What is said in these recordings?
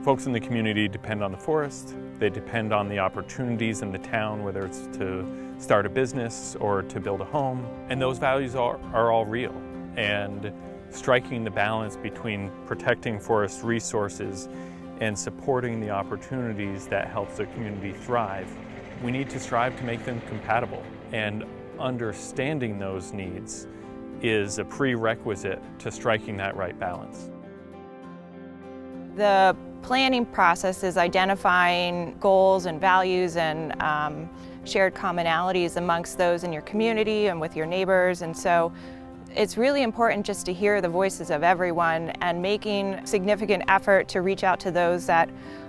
Folks in the community depend on the forest. They depend on the opportunities in the town, whether it's to start a business or to build a home. And those values are all real. And striking the balance between protecting forest resources and supporting the opportunities that helps the community thrive, we need to strive to make them compatible. And understanding those needs is a prerequisite to striking that right balance. The planning process is identifying goals and values and shared commonalities amongst those in your community and with your neighbors. And so it's really important just to hear the voices of everyone and making significant effort to reach out to those that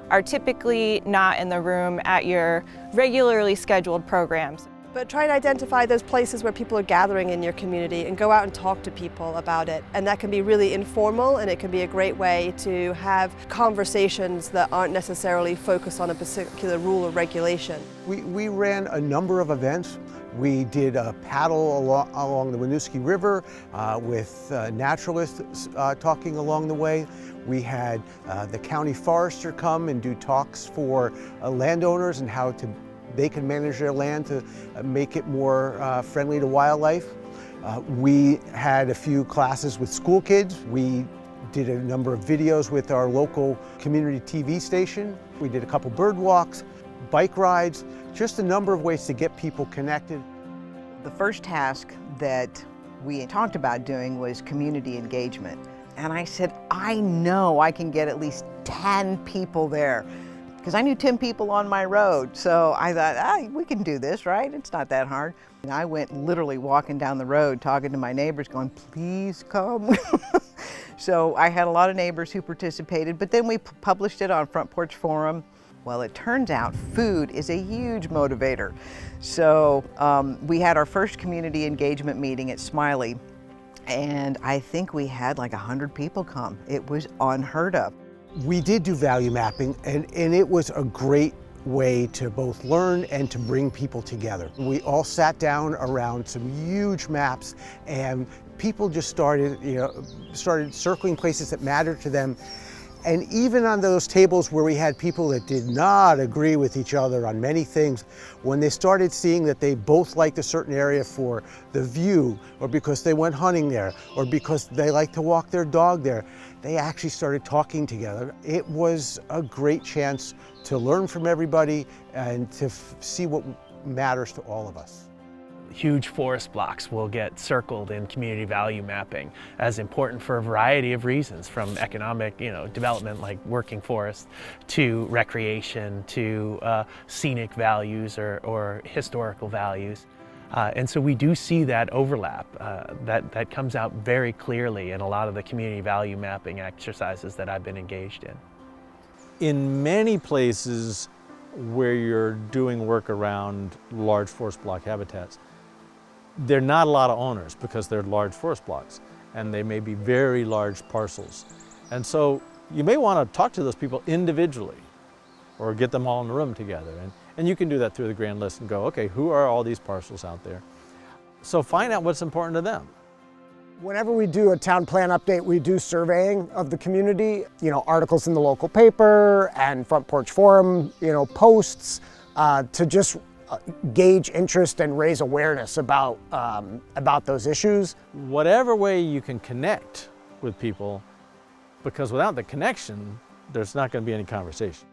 are typically not in the room at your regularly scheduled programs. But try to identify those places where people are gathering in your community and go out and talk to people about it. And that can be really informal, and it can be a great way to have conversations that aren't necessarily focused on a particular rule or regulation. We ran a number of events. We did a paddle along the Winooski River with naturalists talking along the way. We had the county forester come and do talks for landowners and how they can manage their land to make it more friendly to wildlife. We had a few classes with school kids. We did a number of videos with our local community TV station. We did a couple bird walks, bike rides, just a number of ways to get people connected. The first task that we talked about doing was community engagement. And I said, I know I can get at least 10 people there, because I knew 10 people on my road. So I thought, we can do this, right? It's not that hard. And I went literally walking down the road, talking to my neighbors, going, please come. So I had a lot of neighbors who participated, but then we published it on Front Porch Forum. Well, it turns out food is a huge motivator. So we had our first community engagement meeting at Smiley, and I think we had like 100 people come. It was unheard of. We did do value mapping, and it was a great way to both learn and to bring people together. We all sat down around some huge maps, and people just started circling places that mattered to them. And even on those tables where we had people that did not agree with each other on many things, when they started seeing that they both liked a certain area for the view, or because they went hunting there, or because they like to walk their dog there, they actually started talking together. It was a great chance to learn from everybody and to see what matters to all of us. Huge forest blocks will get circled in community value mapping as important for a variety of reasons, from economic development like working forests, to recreation, to scenic values or historical values. And so we do see that overlap that comes out very clearly in a lot of the community value mapping exercises that I've been engaged in. In many places where you're doing work around large forest block habitats, there are not a lot of owners because they're large forest blocks, and they may be very large parcels. And so you may want to talk to those people individually or get them all in a room together. And you can do that through the grand list and go, okay, who are all these parcels out there? So find out what's important to them. Whenever we do a town plan update, we do surveying of the community, articles in the local paper and Front Porch Forum, posts to just gauge interest and raise awareness about those issues. Whatever way you can connect with people, because without the connection, there's not going to be any conversation.